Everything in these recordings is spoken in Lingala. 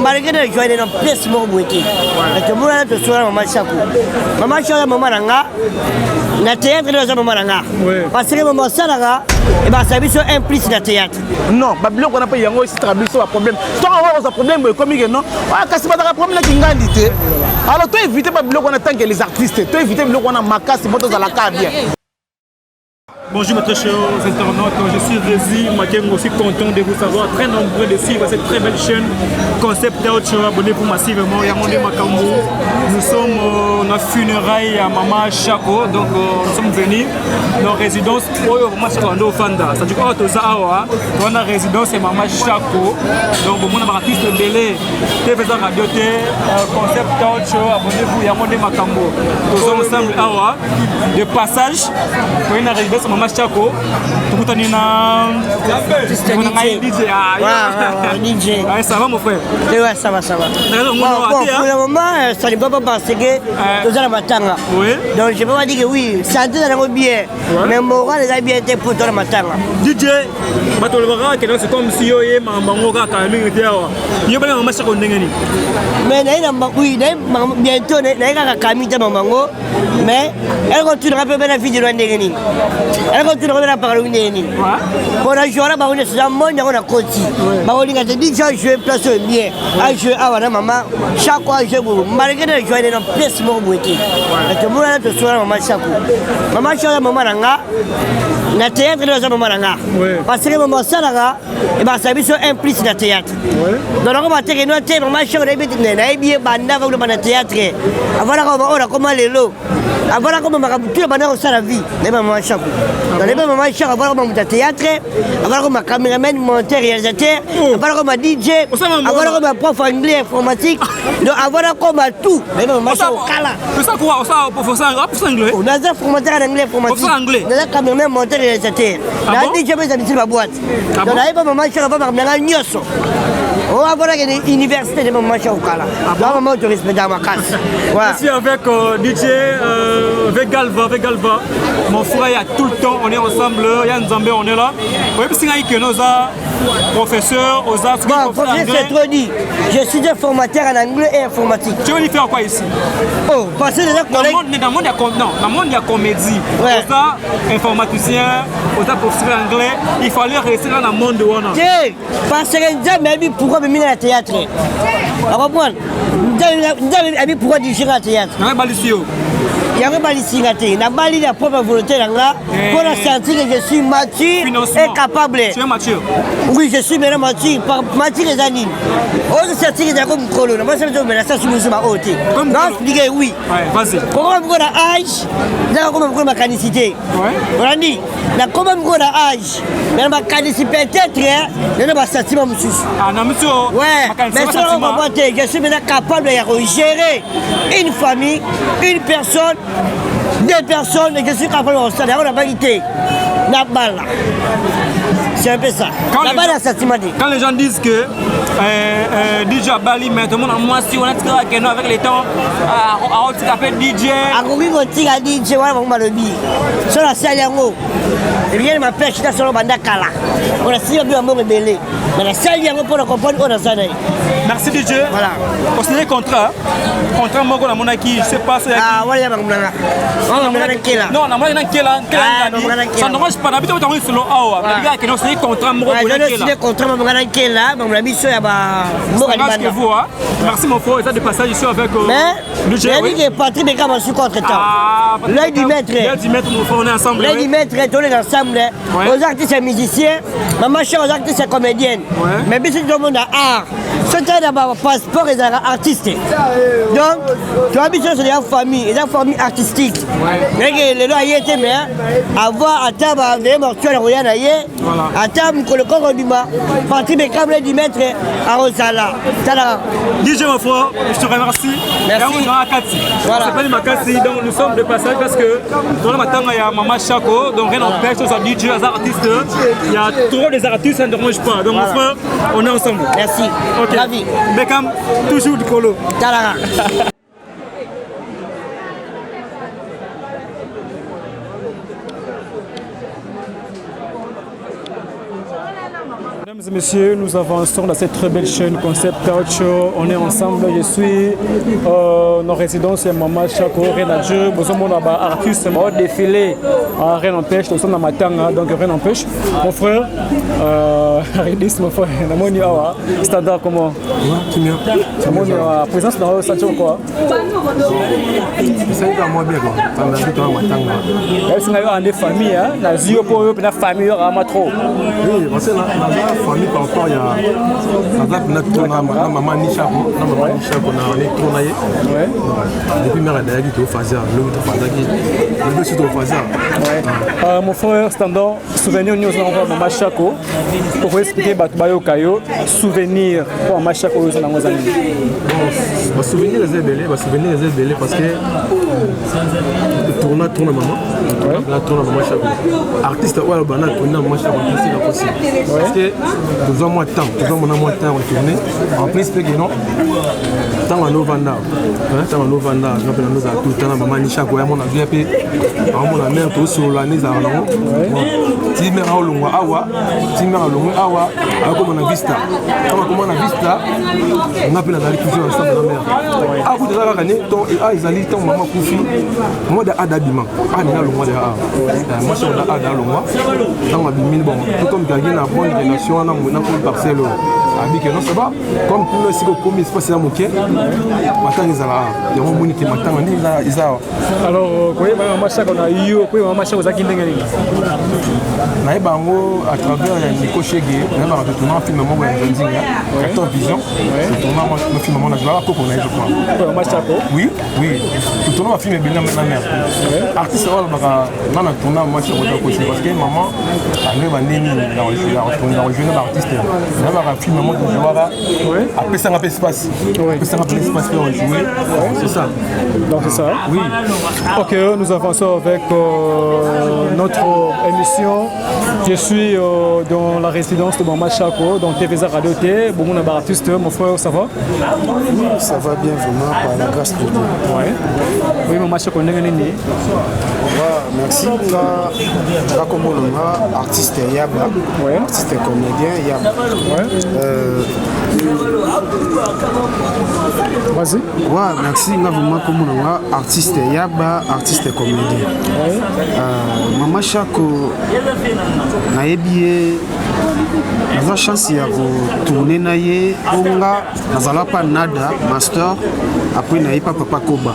Malgré le joie de nos pièces morbuété, parce que moi je suis maman Chakou. Maman Chakou maman nanga, na théâtre de maman nanga. Parce que maman Salaga, et ben ça biso implice na théâtre. Non, babilo qu'on a pas yango ici traduit un problème. Toi on a un problème comme non. Ah kasi pas un problème qui ngandité. Alors toi éviter babilo qu'on a tant que les artistes, toi éviter babilo qu'on a makasi moto za la bien. Bonjour mes très chers internautes, je suis Rézi Makengo, je suis content de vous savoir, très nombreux de suivre cette très belle chaîne Concept Autre, abonnez-vous massivement, Yamone Makambo. Nous sommes dans la funéraille à Maman Chako, donc nous sommes venus dans la résidence Maman Chako Fanda. Ça dit quoi on a la résidence c'est Maman Chako, donc on a un artiste belé, TV Radio T, Concept Autre, abonnez-vous Yamone Makambo. Nous sommes ensemble de passage pour une résidence Maman Chako, tout le monde ça va mon frère? Oui, ça va. Bon, pour le moment, ça n'est pas parce que nous allons m'attendre. Donc je ne peux pas dire que oui, santé dans le bien, mais moral est bien été pour toi m'attendre. DJ, c'est comme si yo est maman yo bana Maman Chako ndengeni. Mais oui, bientôt na kamita mamango, mais elle continuera peu bien la vie de ndengeni. Elle continue à parler de Néni. Pour la journée, on est sur un monde, on a côté. On a dit que je vais placer bien. Je vais avoir maman. Chaque fois, je vous malgré le joie de nos pièces morbuété. Parce que moi, je suis maman Chakou. Maman Chakou, maman nanga. Na théâtre de maman nanga. Parce que maman Salaga, et ben ça biso implice na théâtre. Donc on va dire que nous maman Chakou na bien banda va le théâtre. Avant on a comment les lots. Avant comme tout le banda au la vie. Les maman Chakou. Dans les moments où avoir comme théâtre, avoir comme caméraman, monteur, réalisateur, avoir comme DJ, avoir comme prof anglais informatique, avoir comme tout. Les moments où c'est ça quoi? Ça professeur anglais. On a des formateurs en anglais informatique. On a caméraman, monteur, réalisateur. On a DJ mais habitué ma boîte. Dans les moments où on va avoir nyoso. On va avoir une université de moments où on va moment tourisme dans ma casse. Ici avec DJ, avec Galva, mon frère il y a tout le temps. On est ensemble, Yann Zambé, on est là. Vous voyez que nos professeurs, aux arts, c'est trop dit. Je suis un formateur en anglais et informatique. Tu veux faire quoi ici? Oh, parce que dans le monde il y a comédie. Aux arts, informaticiens, aux arts professeurs anglais, il fallait rester dans le monde de Wana. Parce que nous avons pourquoi me mettre à théâtre. À comprendre? Nous avons pourquoi diriger à théâtre. Il y a pas ici na bali la propre volonté là pour sentir que je suis mature et capable. Tu es mature? Oui, je suis vraiment mature, mature les animes. On se sentir que comme colonne, moi ça me donne ça sur ma haute. Non, je oui. Vas-y. Comment on a âge, là comment on a canicité. On a dit, là comment on a âge, mais ma canicité peut-être hein, ne pas sentiment monsieur. Ah non monsieur. Ouais. Mais ça je suis maintenant capable de gérer une famille, une personne. Deux personnes et je suis capable de ça. On n'a pas quitté. La balle. C'est un peu ça. La balle, ça m'a dit. Quand les gens disent que DJ Bali, mais tout le monde a moins si on a tiré avec les temps, on s'appelle DJ. À Gogi, on tire à DJ, on va le dire. Sur la salle en haut. Et bien, ma pêche, c'est sur le bandakala. On a signé un bon rebelle. Mais la salle en haut pour comprendre qu'on a ça. Merci DJ. Voilà. On signe contrat. Contrat moko na monaki, je sais pas ça. Ah, voilà ba ngulanga. On ngulanga kela. Non, na monaki kela. Ça ne marche pas. D'habitude on est solo awa. Mais gars, que nous signe contrat moko kela. kela. Je signe contrat moko ngulanga kela, ba ngulanga biso ya ba moko libanda. Merci mon frère, ça de passage ici avec le DJ. Il dit que Patrick Bekam a su contre-temps. L'œil du maître. L'œil du maître, mon frère, on est ensemble. L'œil du maître, on est ensemble. Aux artistes et musiciens, ma chère aux artistes et comédiennes. Mais bien sûr, tout le monde a art. Ce qui est d'abord passeport et artiste. Donc, tu as besoin de la famille, et la famille artistique. Les lois y étaient, mais avoir à table, des mortuaires, rien à y à table, que le corps du bas, Patrick Bekam, l'œil du maître, à Rosala. DJ, mon frère, je te remercie. Merci. Voilà. C'est pas Makassi, donc nous sommes de passage parce que dans le matin, il y a Maman Chaco, donc rien n'empêche, on soit DJ, les artistes, il y a trop des artistes, ça ne dérange pas. Donc mon frère, on est ensemble. Merci. Ok. Ravi. Bekam, toujours du colo. Talara. Mesdames et messieurs, nous avançons dans cette très belle chaîne Concept Show. On est ensemble. Je suis nos résidences et Maman Chaco, Renadjeu. Nous sommes artistes, on va défiler. Rien n'empêche, nous sommes dans Matanga, donc rien n'empêche. Mon frère, Aridis, mon frère, Namoni Awa, standard comment? Namoni Awa, présence dans le Sancho quoi? C'est un mois bien quoi. Est-ce qu'on a des familles, hein? La Zio pour eux, la famille, on a trop. Oui, parce que la famille par rapport il y a la maman Nishako, on est tourné. Depuis mère a d'ailleurs qui au Fazia, le dossier au Fazia. Mon frère standard, souvenir nous avons Maman Chaco. Pour expliquer Bayo Kayo, souvenir pour Maman Chaco aux amis. Bon, souvenir les belés, parce que tourne maman. La tourne maman Chaco. Artiste ouais le banal tourne maman Chaco c'est possible. Parce que nous avons moins de temps, on tourner. En plus que non. Tant à nos vendeurs. Tant à nos vendeurs, nous appelons nos artistes, tant à maman Nishako, à mon avis, à mon mère tout sur l'année à l'an. Si mère a l'ongwa awa, comme on a vista. Comme on a vista, on appelle la diffusion ensemble de la mère. Ah vous de la gagner, ton et ah ils allaient ton maman Koufi. Moi de adabiment. Ah ni là l'ongwa de ah. Moi c'est on a ada l'ongwa. Dans ma bimine bon. Tout comme gagner la bonne relation dans mon parcelle. Abi que non ça va. Comme pour le siko comme il se passe à moquer. Maintenant ils allaient. Il y a un monde qui m'attend ni là ils allaient. Alors quoi maman Chaco na yo, quoi maman Chaco za kindenge ni. Na bango à travers Nico Chege, na ba tourner un film maman ya Nzinga, 14 vision. C'est tourner un film maman na joie ko ko na je crois. Maman Chaco. Oui, tout tourner un film bien na mère. Artiste wala baka na tourner maman Chaco ko parce que maman ane bandeni na rejoindre l'artiste. Na ba film maman de joie après ça un peu espace. Après ça un peu espace pour jouer. C'est ça. Donc c'est ça. Oui. OK, nous avançons avec notre émission. Je suis dans la résidence de Maman Chaco, dans TVZ Radio T. Bon, on a artiste, mon frère, ça va? Oui, ça va bien vraiment par la grâce de Dieu. Ouais. Oui, Maman Chaco, on est né. Merci. Là, comme on a artiste Yaba, ouais. Artiste comédien Yaba. Ouais. Vas-y. Ouais, merci. Là, vraiment comme on a artiste Yaba, artiste comédien. Ouais. Maman Chaco, nayebi naza chance ya kotourne na ye onga nazala pa nada master après naye pa Papa Koba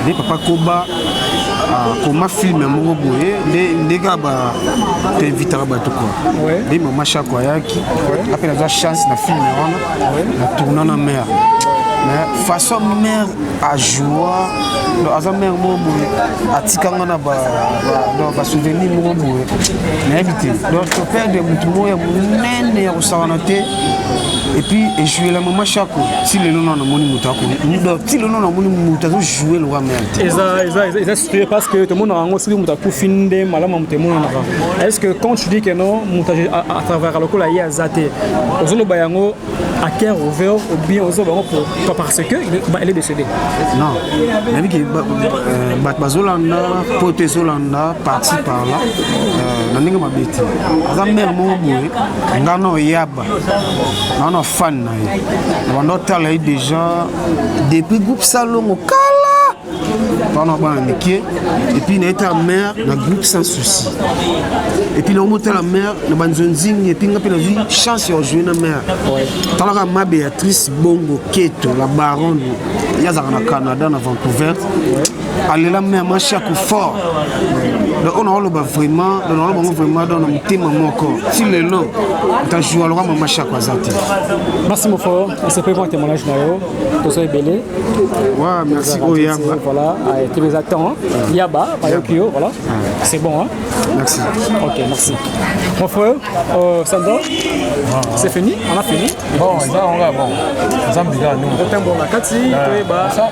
nde Papa Koba koma filme moko boye ndeka bainvitaka bato kwa nde Maman Chaco ayaki ape naza chance na filme wana na tourna na mare mais façon mère à joie aza mère moko boye atikanga na basouvenir moko boye nayebi te donc toperde motu moko ya monene ya kosakana te et puis ejouela Maman Chaco si lelo na namoni moto akoni ti lelo namoni moto azojoue loka mère te eza situé parce que tomonaka yango soki moto akufi nde malamu moto emonanaka est-ce que quand tu dis que non moto à travers lokola ye aza te ozoloba yango à cœur ouvert ou bien ozoloba yango pour parce qu'elle est décédée. Non. Mais que Bazolanda, Pote Zolanda, parti par là, Naninga Mabeti. La mère Mouboué, Ngano Yaba, Ngano fan. On a déjà depuis groupe Salon au Kala. Pendant et puis il a été mère dans le groupe sans souci. Et puis il a monté la mère dans le zone et puis il a eu chance de jouer la mère. Tant que ma Béatrice Bongo Keto, la baronne, il y a au Canada, à Vancouver. Elle est la mère, moi chaque fort. Donc on a vraiment dans le thème mon corps. Si le long, tu as joué alors moi chaque fois. Merci mon frère, c'est pas un témoignage naïo, tout ça est belé. Ouais, merci Oyaba. Voilà, tu les attends. Yaba, Bayokio, voilà. C'est bon, hein? Merci. Ok, merci. Mon frère, Sandor, c'est fini, on a fini. Bon, ça on va bon. Ça me dit là nous. Autant bon la Kati, ça.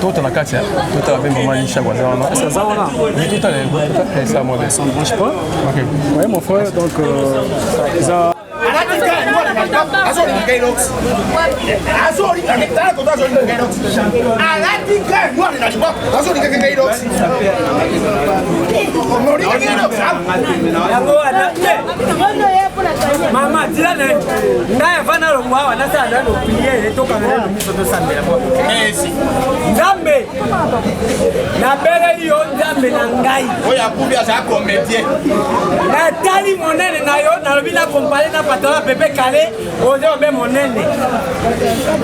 Toi tu as la Kati, toi tu as même maman Nisha Guadana. C'est ça on a. Oui, tout à l'heure, ça moi. Ça ne branche pas. OK. Ouais mon frère, donc ça Mama, dis-la, n'a pas le mois, on a ça dans nos prières et tout comme ça, nous sommes samedi. Nzambe, na belle yo nzambe na ngai. Oya kubia za comédien. Na tali monene na yo na lobi na comparer na patron Pepe Calé, oze obe monene.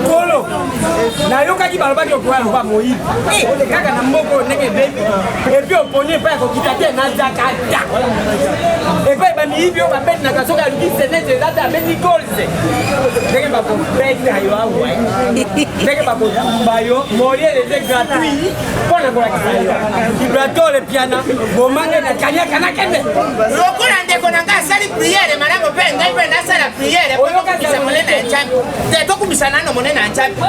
Kolo. Na yo kaki baloba ki okwa loba moyi. Oze kaka na mboko neke baby. Et puis oponi pa ko kitate na zakata. Et puis ba mi ibio ba bet na kasoka luki senete data beti golse. Neke ba ko bet ayo awa. Neke ba ko bayo morie les gratuits. Pona ko la kisayo. Vibrato le piano, bomanga na kanya kana kende. Lokola ndeko nanga sali prière malango pe ngai pe na sala prière po ko kisa monena nchambi. Te to kumisana no monena nchambi.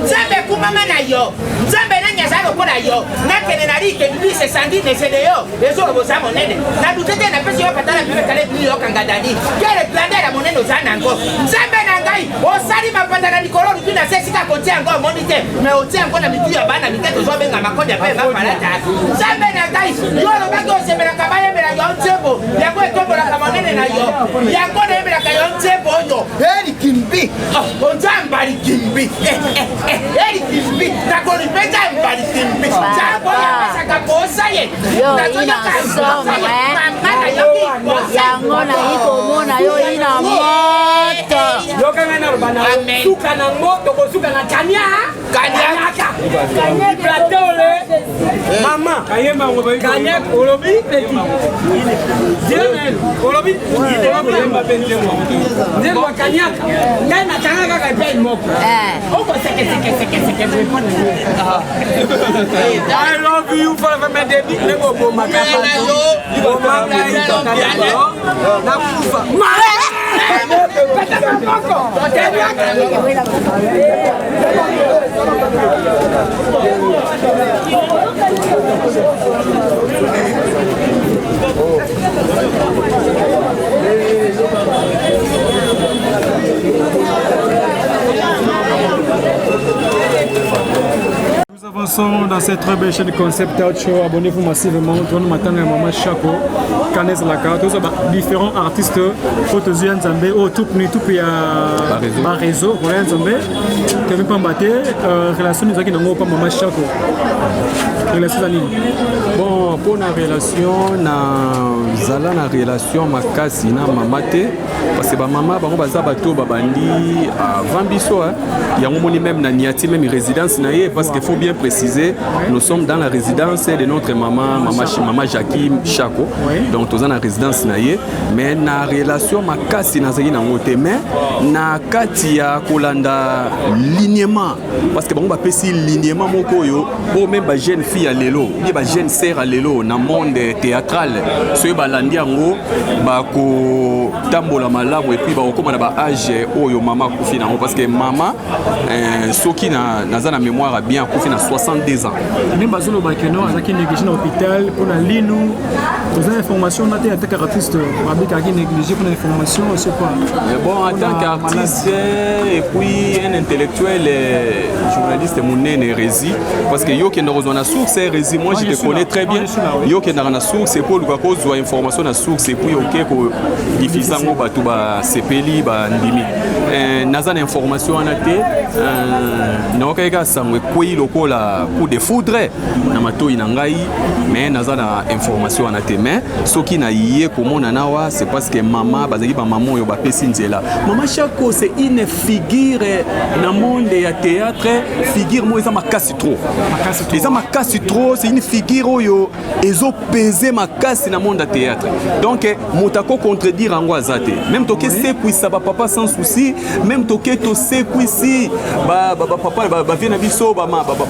Nzambe kumama na yo. Nzambe na nyasa lokola yo. Na kene na rike bise sandine sede yo. Ezo robo sa monene. Na dutete na pesi yo patala bibe kale bi yo kanga dani. Kele plande la monene ozana ngo. Nzambe na ngai o sali mapanda na likolo rupina sesika kotia ngo monite. Me otia ngo na mitu ya bana miketo zo benga makonde pe ba palata. Nzambe na ngai yo lo bago semera kabaya mera yo nzebo. Ya ko tombola kamonene na yo. Ya ko na mera kayo nzebo yo. Eri kimbi. O nzamba ri kimbi. Eri kimbi. Na ko ni peta mbali kimbi. Jambo ya pesa kaposa ye. Yo ina somo yango na iko mona yo ina moto yo kanga na bana suka na moto ko suka na kanya kanya platole mama kayemba ngo kanya olobi peti jenen olobi yemba penti mo ndio kanya ngana kanga kaka pen moko oko seke répondre I love you for the baby lego boma kapa boma na kufa Nous avançons dans cette très belle chaîne Concept Out Show. Abonnez-vous massivement. Tout le matin, Maman Chaco, Canes Laka, tous différents artistes. Photos Nzambe, tout à réseau, voilà Nzambe. Qui pas battu. Relation nous a qui n'ont pas Maman Chaco. Relation bon, pour la relation, na relation makasi na mamate. Parce que maman, baza bato babandi avant biso, il y a un moment même na niati même résidence naie parce qu'il faut bien préciser, nous sommes dans la résidence de notre maman Jackie Chaco. Donc nous sommes dans la résidence naie, mais na relation makasi na zaki na ngote mais na kati ya kolanda lignement parce que bango ba pesi lignement moko yo o même ba jeune fille à lelo, bien ba jeune sœur à lelo na monde théâtral, ce ba landi yango ba ko tambola malamu et puis ba okoma na ba âge oyo mama kufi nango parce que mama soki na mémoire bien kufi na 62 ans même bazolo bakeno azaki négligé dans l'hôpital pour la linu aux informations on a été artiste avec qui négligé pour l'information je sais pas. Mais bon en tant qu'artiste et puis un intellectuel journaliste mon hérésie parce que yo qui n'a besoin de source hérésie moi je te connais très bien yo qui n'a pas de source c'est pour le cause de information na source et puis OK ko diffuser ngo batu ba sepeli ba ndimi naza na information en até na okeka samwe koi lokola coup de foudre na matoi na ngai mais naza na information en até mais soki na yé komona nawa c'est parce que maman bazaki ba maman yo ba pesi nzela maman Chako c'est une figure na monde ya théâtre figure moi ça makasi trop ça makasi trop c'est une figure oyo ezo peser makasi na monde ya théâtre donc motako contredire en azate même toke c'est puisa ba papa sans souci même toke to c'est puisi ba papa ba vient na biso ba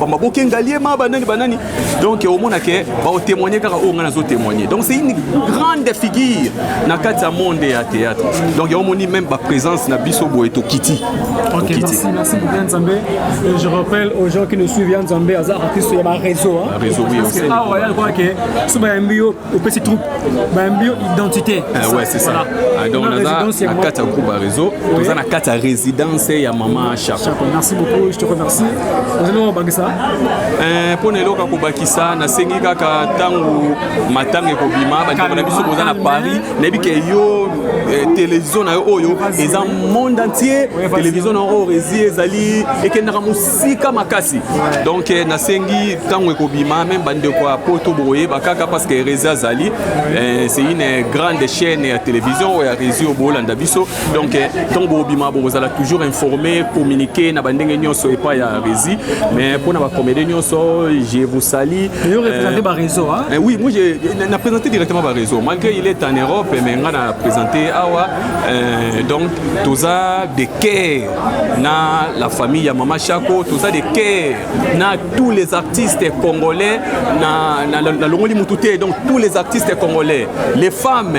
maboke ngalie ma banani donc au monde ke ba témoigner car on a zo témoigner donc c'est une grande figure na kati monde ya théâtre donc il y a moni même ba présence na biso bo eto kiti. OK merci beaucoup Nzambe je rappelle aux gens qui nous suivent Nzambe azar artiste sur ma réseau hein réseau oui aussi ah ouais je crois que sous ba mbio au petit troupe ba mbio identité ouais c'est ça donc on a na kati ya groupe réseau on a na kati ya résidence ya maman Chako merci beaucoup je te remercie nous allons bagisa pour ne loka ko bakisa na sengi kaka tangu matange ko bima ba na biso boza na Paris nebi ke yo télévision na oyo eza monde entier télévision na o rési ezali ekendaka musika makasi donc na sengi tangu ko bima même bande ko poto boye bakaka parce que rési azali c'est une grande chaîne de télévision et à rési au bolanda biso donc tant bo bima boza la toujours informé communiquer na bandenge nyonso et pas ya rési mais pour na ba comédien nyonso je vous salue yo représenter ba réseau hein oui moi j'ai présenté directement ba réseau malgré il est en Europe mais on a présenté awa donc tout ça de cœur na la famille ya Maman Chako tout ça de cœur na tous les artistes congolais na longoli mutute donc tous les artistes congolais les femmes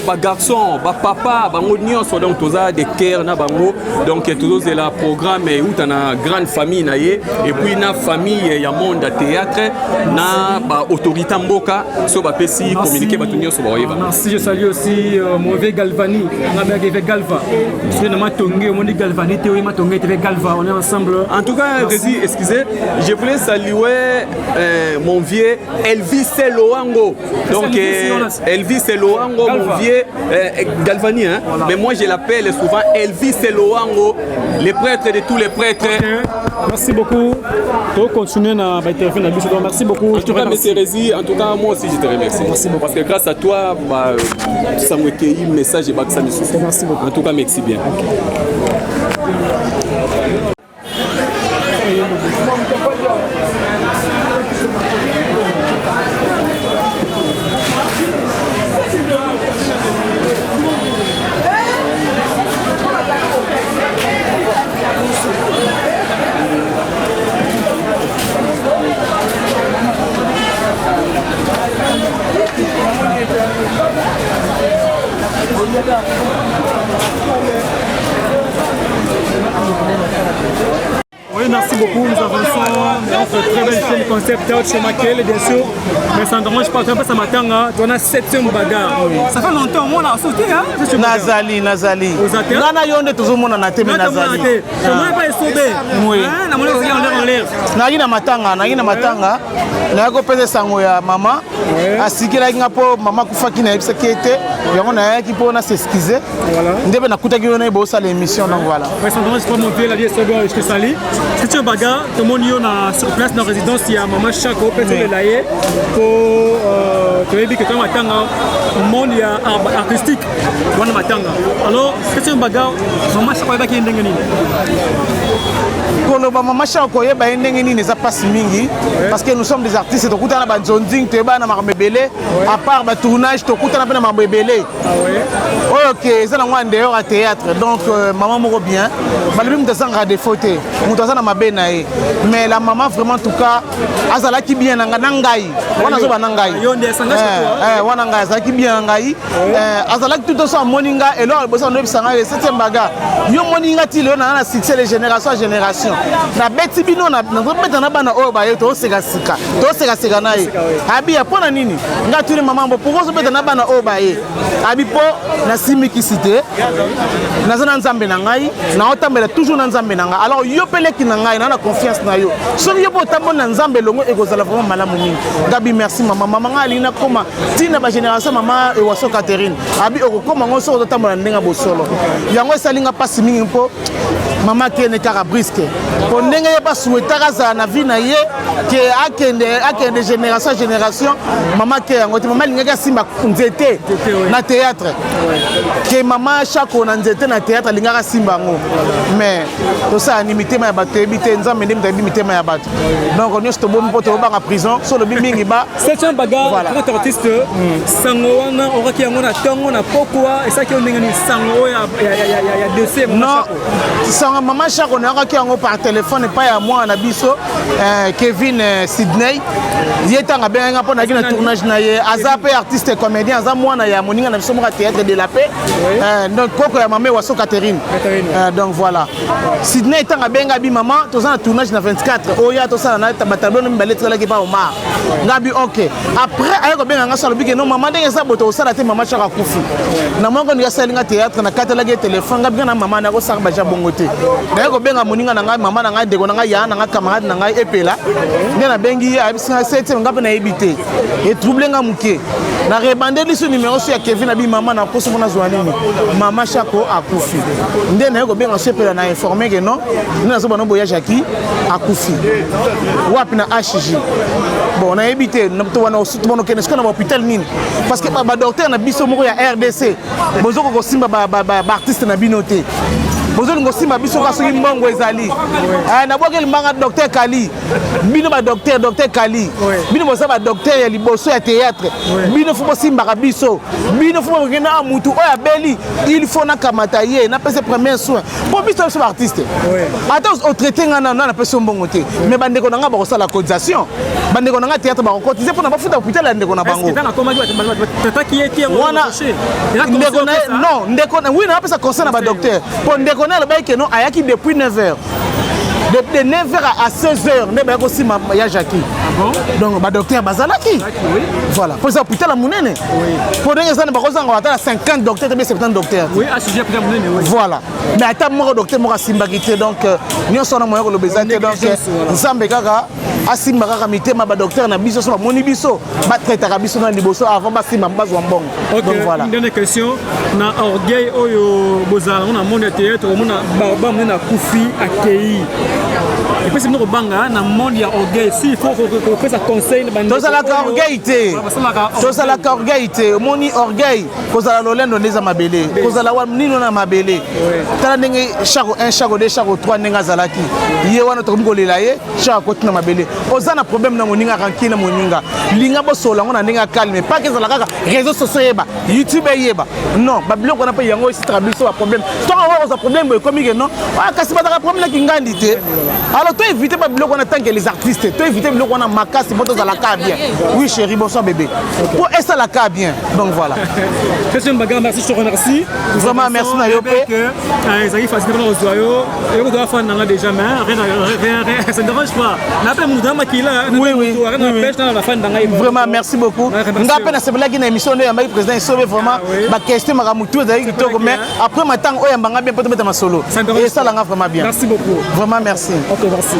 ba garçons ba papa ba nyonso donc tout ça de cœur na bango donc tout ça la programme où na grande famille na ye et puis na famille ya monde théâtre na ba autorité mboka so ba pesi communiquer ba tunyo so ba oyeba. Merci je salue aussi mon vieux Galvani on a bien Galva c'est na matonge on dit Galvani te oui matonge te Galva on est ensemble en tout cas excusez je voulais saluer mon vieux Elvis Loango donc Elvis Loango mon vieux Galvani hein voilà. Mais moi je l'appelle souvent Elvis Loango le prêtre de tous les prêtres. Merci beaucoup. Tu continues à intervenir dans le bus. Merci beaucoup. En tout cas, M. Rézi, en tout cas, moi aussi, je te remercie. Merci beaucoup. Parce que grâce à toi, ça m'a été un message et ça me suffit. Merci beaucoup. En tout cas, merci bien. Oui, merci beaucoup. Nous avançons dans cette très belle chaîne concept out chez Makel, bien sûr. Mais ça ne dérange pas. Tu vois, ça matin, tu as 7e bagarre. Ça fait longtemps, on a sauté. Nazali. Nana yonde toujours mon anaté mais Nazali. Comment pas sauver? Oui. Na mona en l'air. Na matanga. Na ko pesa sango ya mama. Asikira kinga po mama kufaki na ebisa kete. Yango na yaki po na s'excuser. Voilà. Ndebe na kutaki yona bo ça l'émission donc voilà. Ouais, ça ne dérange pas mon pied la vie c'est bon, je te salue. C'est un bagarre, tout le monde est sur place dans la résidence, il y a Maman Chako, peut-être le laïe, pour tu as dit que tu as un monde artistique, alors c'est un bagarre, Maman Chako est qui est koloba Maman Chako yeba ndenge nini eza passe mingi parce que nous sommes des artistes tokutana ba zonzing teba na makambebele à part ba tournage tokutana pe na makambebele ah ouais OK ça na ngwa dehors à théâtre donc maman moko bien balobi mutazanga des photos mutazana mabena e mais la maman vraiment en tout cas azala ki bien na ngai wana zo ba na ngai wana ngai azalaki bien na ngai azalaki tout oso amoni nga eloko liboso nayebisa ngai 7e baga yo moni nga ti lelo na succès de génération à génération nabeti bino nazobeta na bana oyo baye tosekaseka na ye abi mpo na nini nga tuni mama mbo pourquoi ozobeta na bana oyo baye abi mpo nasimikisi te naza na nzambe na ngai naotambela toujours na nzambe na ngai alors yo mpe leki na ngai na confiance na yo soki yo mpe otamboli na nzambe elongo ekozala vraiment malamu mingi ngabi merci mama mama ngai alingi nakoma ntina bagénération mama ewaso Catherine abi okokoma ngo soki ozotambola ndenge bosolo yango esalinga mpasi mingi mpo mama kene kaka briske mpo ndenge ye basuetaka azala na vie na ye ke akende génération à génération mama ke yango te mama alingaki asimba nzete na théâtre ke mama chako na nzete na théâtre alingaki asimba yango mais tosala ni mitema ya bato toyebi te nzambe nde moto ayebi mitema ya bato donc nyonso tobomi mpo tobanga prison so lobi mingi ba septième bagarre grand artiste sango wana okaki yango na ntongo na pokwa esaki yo ndenge nini sango oyo ya dossier non sango mama chako nayokaki yango par téléphone epai ya mwana na biso Kevin Sydney ye ntango abenganga mpo naki na tournage na ye aza mpe artiste comédien aza mwana ya moninga na biso moka théâtre de la paix donc koko ya mama ewaso Catherine donc voilà Sydney ntango abenga bi mama toza na tournage na 24 oya tosala na batableau no mibale etalaki pa omar ngabi ok après aye kobenga nga so alobi ke non mama ndenge eza boto osala te mama chaka akufi na moko ndenge asalinga théâtre na katelaki téléphone ngabi na mama na kosaka baja bongo te naye kobenga moninga na ngai mama na ngai ndeko na ngai ya na ngai camarade na ngai epela nde nabengi ye ayebisinga 7e nga mpe nayebi te etrouble nga moke na rebandeli so numéro so ya Kevin abi mama na poso mpona zwa nini mama chako akufi nde naye kobenga so epela na informe ke non nde nazobana boyage aki akufi wapi na HG bon nayebi te tobana okende sikoyo na bahôpital nini parce que badocteur na biso moko ya RDC bozoko kosimba baartiste na bino te bozolingo simba biso ka soki mbongo ezali nabwakeli mbanga docteur Kali bino docteur Kali bino boza docteur ya liboso ya théâtre bino fo bosimbaka biso bino fo bokende na mutu oyo abeli il faut nakamata ye napesa premier soin mpo biso biso baartiste ata otraite nga na napesa mbongo te mais bandeko na nga bakosala cotisation bandeko na nga théâtre bakokotize mpona bafuta hôpital ya ndeko na bango ndeko na oui napesa conseil na badocteur mpo ndeko na alobaki ke non ayaki depuis 9h de 9h à 16h nde bayaki kosima ya Jackie donc badocteur bazalaki voilà mpo eza hôpital ya monene mpo ndenge eza bakozanga ata na 50 docteur te mpe 70 docteur voilà mais ata moko docteur moko asimbaki te donc nyonso wana moya koloba eza te donc nzambe kaka asimba kaka mitema badocteur na biso so bamoni biso batraitaka biso na liboso avant basimba bazwa mbongo donc voilà une dernière question na orgueil oyo bozala na monde ya théâtre omona barba mona na kufi akei et puis c'est nous banga na monde ya orgueil si il faut que fait ça conseil bande tozalaka orgueil te omoni orgueil kozala lolendo ndeza mabele kozala wa nino na mabele tala ndenge chaque 1 chaque 2 chaque 3 ndenge azalaki ye wana tokomi kolela ye chaque côté na mabele oza na problème na moninga rankina moninga linga bosola ngona ndenge calme pas que ezala kaka réseaux sociaux yeba YouTube yeba non babiloko na pe yango isi trabiso ba problème to wa oza problème boy komi ke non kasi bataka problème ki ngandi te alors toi éviter babiloko na tant que les artistes toi éviter biloko na makasi boto za la ka bien oui chérie bonsoir bébé pour essa la ka bien donc voilà Christian Baga merci je te remercie vraiment merci na yo pe que ils arrivent facilement au zoyo et on doit faire nanga déjà mais rien ça ne dérange pas na pe muda makila oui la fin nanga vraiment merci beaucoup ngape na sebela ki na émission de yamba président isobe vraiment ba question maka mutu za kitoko mais après matang oyo mbanga bien peut mettre ma solo et ça langa vraiment bien merci beaucoup vraiment merci ok merci.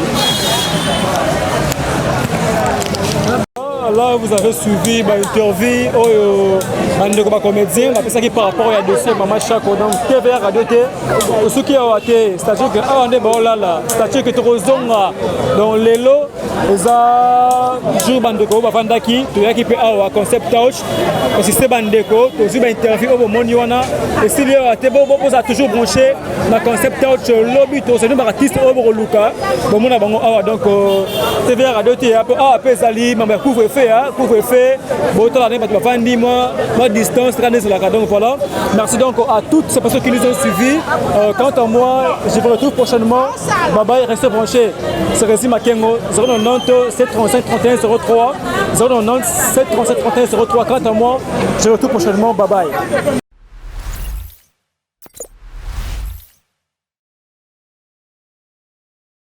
Là, vous avez suivi l'interview au comédien, qui par rapport à dossier Maman Chako, donc TVR Radio T, ce qui a été, c'est-à-dire que c'est-à-dire que tu as dans les lots, les jour bandeko, Bafandaki, tu as équipé à concept touch, parce que c'est bandeko, tu as suivi l'interview au Moniwana, et s'il y a été bon, vous avez toujours branché dans concept touch, lobby, tu as un artiste au Luka, donc TVR Radio T, après Zali, Maman couvre-feu, moi distance, donc voilà. Merci donc à toutes ces personnes qui nous ont suivis. Quant à moi, je vous retrouve prochainement. Bye bye, restez branchés. C'est Rési Makengo, 090 735 31 03. 090 737 31 03. Quant à moi, je retrouve prochainement. Bye bye.